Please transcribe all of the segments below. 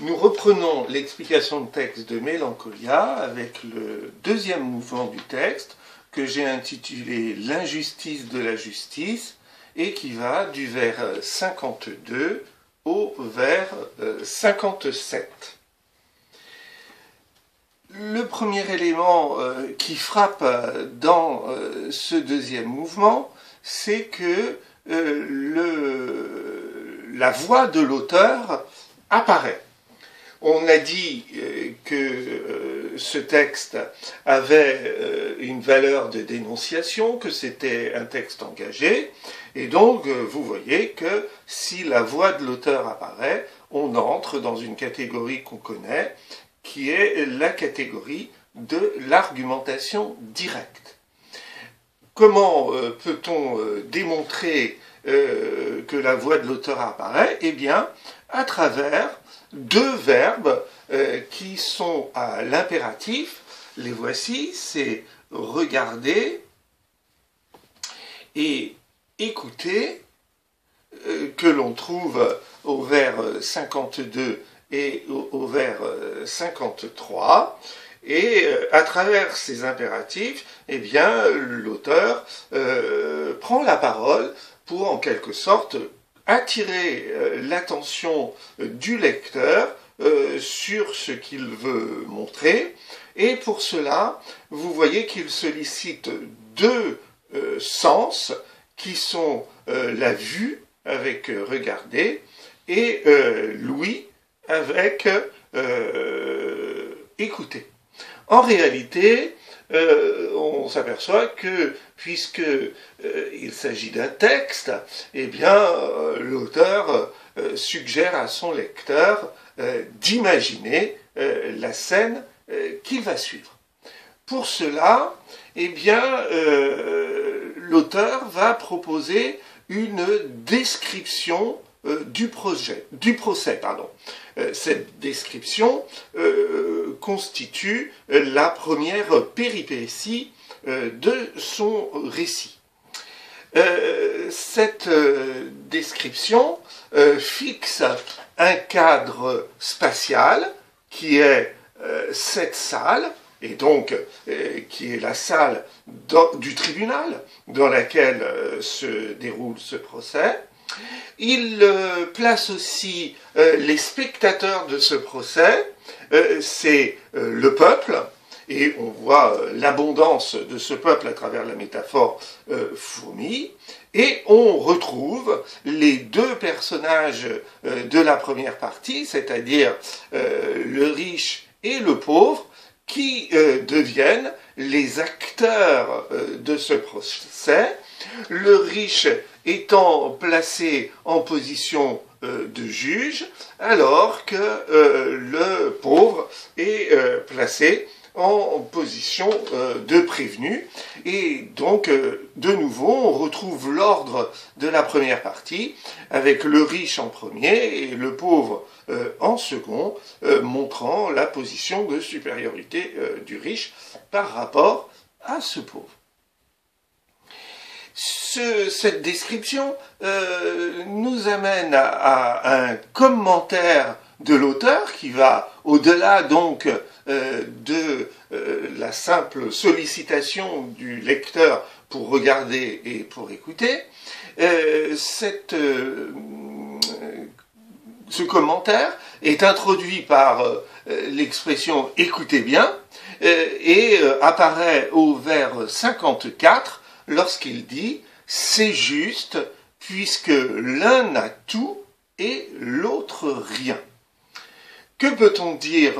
Nous reprenons l'explication de texte de Mélancolia avec le deuxième mouvement du texte que j'ai intitulé « L'injustice de la justice » et qui va du vers 52 au vers 57. Le premier élément qui frappe dans ce deuxième mouvement, c'est que la voix de l'auteur apparaît. On a dit que ce texte avait une valeur de dénonciation, que c'était un texte engagé, et donc vous voyez que si la voix de l'auteur apparaît, on entre dans une catégorie qu'on connaît, qui est la catégorie de l'argumentation directe. Comment peut-on démontrer que la voix de l'auteur apparaît? Eh bien, à travers deux verbes qui sont à l'impératif. Les voici, c'est regarder et écouter, que l'on trouve au vers 52 et au vers 53. Et à travers ces impératifs, eh bien, l'auteur prend la parole pour, en quelque sorte, attirer l'attention du lecteur sur ce qu'il veut montrer. Et pour cela, vous voyez qu'il sollicite deux sens qui sont la vue avec regarder et l'ouïe avec écouter. En réalité, on s'aperçoit que, puisqu'il s'agit d'un texte, eh bien, l'auteur suggère à son lecteur d'imaginer la scène qu'il va suivre. Pour cela, eh bien, l'auteur va proposer une description du procès. Cette description constitue la première péripétie de son récit. Cette description fixe un cadre spatial qui est cette salle, et donc qui est la salle du tribunal dans laquelle se déroule ce procès. Il place aussi les spectateurs de ce procès, c'est le peuple, et on voit l'abondance de ce peuple à travers la métaphore fourmi, et on retrouve les deux personnages de la première partie, c'est-à-dire le riche et le pauvre, qui deviennent les acteurs de ce procès, le riche étant placé en position de juge, alors que le pauvre est placé en position de prévenu. Et donc, de nouveau, on retrouve l'ordre de la première partie, avec le riche en premier et le pauvre en second, montrant la position de supériorité du riche par rapport à ce pauvre. Cette description nous amène à un commentaire de l'auteur qui va au-delà donc de la simple sollicitation du lecteur pour regarder et pour écouter. Ce commentaire est introduit par l'expression « écoutez bien » et apparaît au vers 54 lorsqu'il dit « c'est juste puisque l'un a tout et l'autre rien ». Que peut-on dire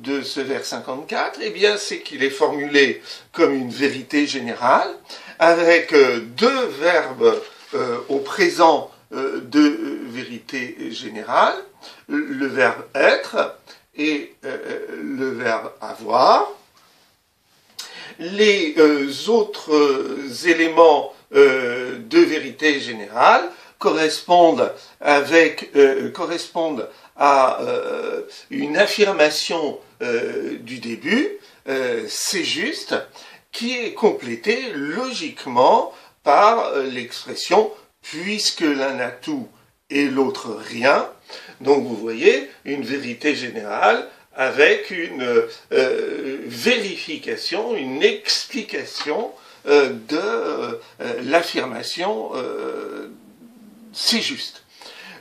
de ce vers 54? Eh bien, c'est qu'il est formulé comme une vérité générale, avec deux verbes au présent de vérité générale, le verbe être et le verbe avoir. Les autres éléments de vérité générale correspondent à une affirmation du début, c'est juste, qui est complétée logiquement par l'expression « puisque l'un a tout et l'autre rien », Donc vous voyez une vérité générale avec une vérification, une explication de l'affirmation c'est juste.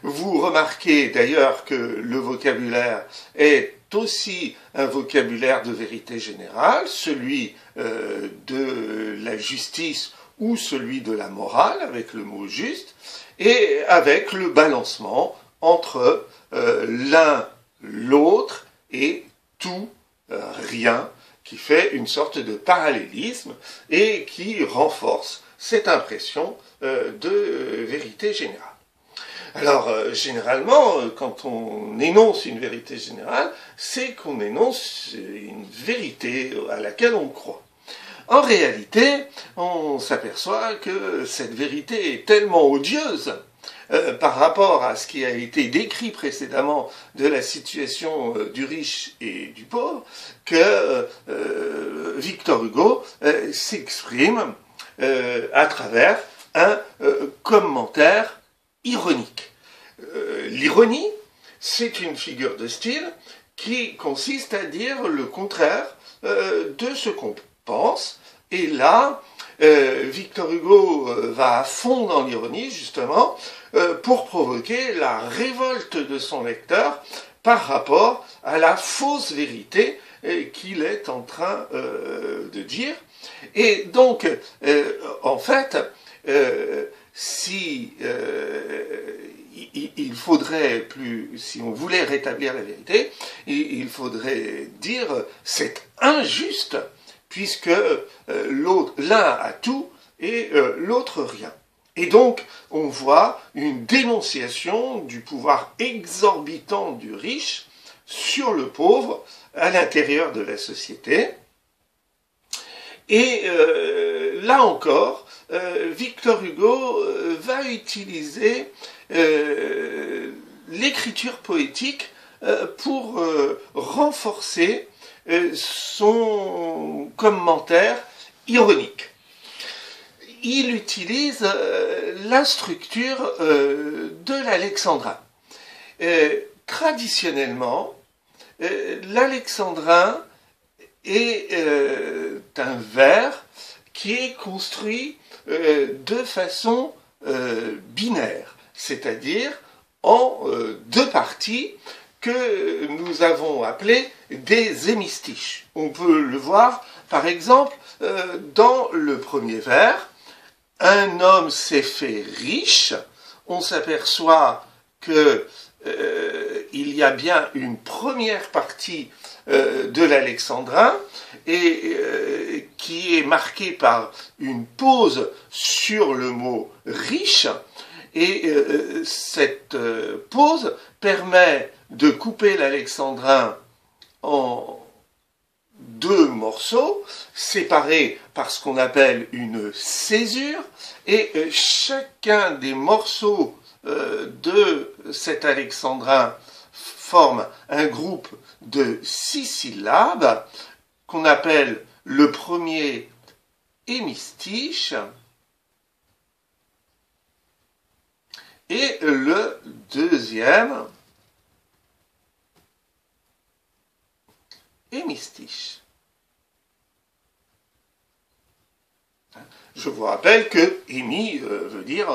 Vous remarquez d'ailleurs que le vocabulaire est aussi un vocabulaire de vérité générale, celui de la justice ou celui de la morale, avec le mot juste, et avec le balancement entre l'un, l'autre et tout, rien, qui fait une sorte de parallélisme et qui renforce cette impression de vérité générale. Alors, généralement, quand on énonce une vérité générale, c'est qu'on énonce une vérité à laquelle on croit. En réalité, on s'aperçoit que cette vérité est tellement odieuse par rapport à ce qui a été décrit précédemment de la situation du riche et du pauvre, que Victor Hugo s'exprime à travers un commentaire ironique. L'ironie, c'est une figure de style qui consiste à dire le contraire de ce qu'on pense. Et là, Victor Hugo va à fond dans l'ironie, justement, pour provoquer la révolte de son lecteur par rapport à la fausse vérité qu'il est en train de dire. Et donc, en fait, si on voulait rétablir la vérité, il faudrait dire c'est injuste, puisque l'un a tout et l'autre rien. Et donc, on voit une dénonciation du pouvoir exorbitant du riche sur le pauvre à l'intérieur de la société. Et là encore, Victor Hugo va utiliser l'écriture poétique pour renforcer son commentaire ironique. Il utilise la structure de l'alexandrin. Traditionnellement, l'alexandrin est un vers qui est construit de façon binaire, c'est-à-dire en deux parties que nous avons appelées des hémistiches. On peut le voir, par exemple, dans le premier vers. Un homme s'est fait riche. On s'aperçoit que il y a bien une première partie de l'alexandrin et qui est marquée par une pause sur le mot riche, et cette pause permet de couper l'alexandrin en deux morceaux, séparés par ce qu'on appelle une césure, et chacun des morceaux de cet alexandrin forme un groupe de 6 syllabes qu'on appelle le premier hémistiche et le deuxième hémistiche. Je vous rappelle que hémi veut dire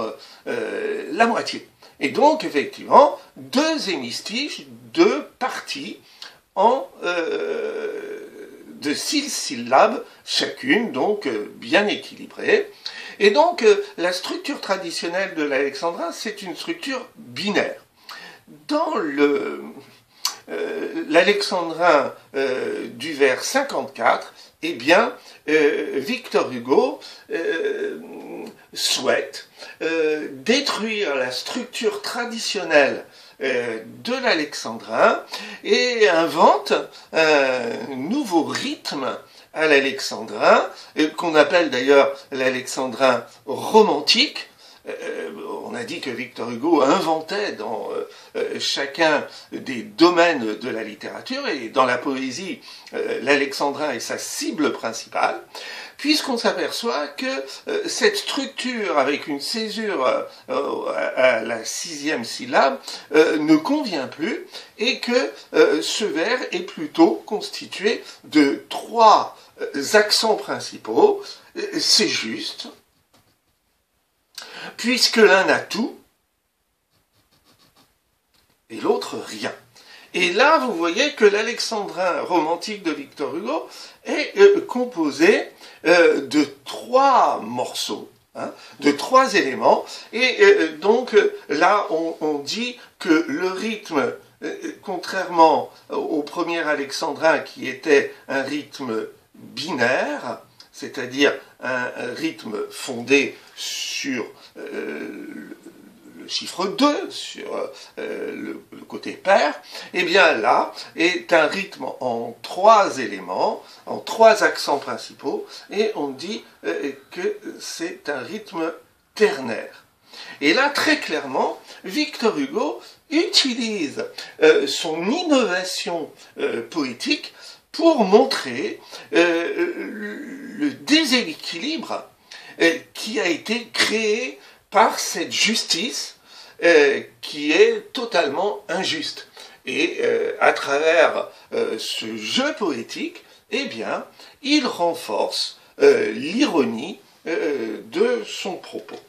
la moitié. Et donc, effectivement, deux hémistiches, deux parties de 6 syllabes chacune, donc bien équilibrées. Et donc, la structure traditionnelle de l'alexandrin, c'est une structure binaire. Dans l'alexandrin du vers 54, eh bien, Victor Hugo souhaite détruire la structure traditionnelle de l'alexandrin et invente un nouveau rythme à l'alexandrin, qu'on appelle d'ailleurs l'alexandrin romantique, on a dit que Victor Hugo inventait dans chacun des domaines de la littérature, et dans la poésie, l'alexandrin est sa cible principale, puisqu'on s'aperçoit que cette structure avec une césure à la 6e syllabe ne convient plus, et que ce vers est plutôt constitué de 3 accents principaux. C'est juste, puisque l'un a tout et l'autre rien. Et là, vous voyez que l'alexandrin romantique de Victor Hugo est composé de 3 morceaux, de 3 éléments, et donc là, on dit que le rythme, contrairement au premier alexandrin qui était un rythme binaire, c'est-à-dire un rythme fondé sur le chiffre 2, sur le côté pair, et bien là est un rythme en 3 éléments, en 3 accents principaux, et on dit que c'est un rythme ternaire. Et là, très clairement, Victor Hugo utilise son innovation poétique pour montrer le déséquilibre qui a été créé par cette justice qui est totalement injuste. Et à travers ce jeu poétique, eh bien, il renforce l'ironie de son propos.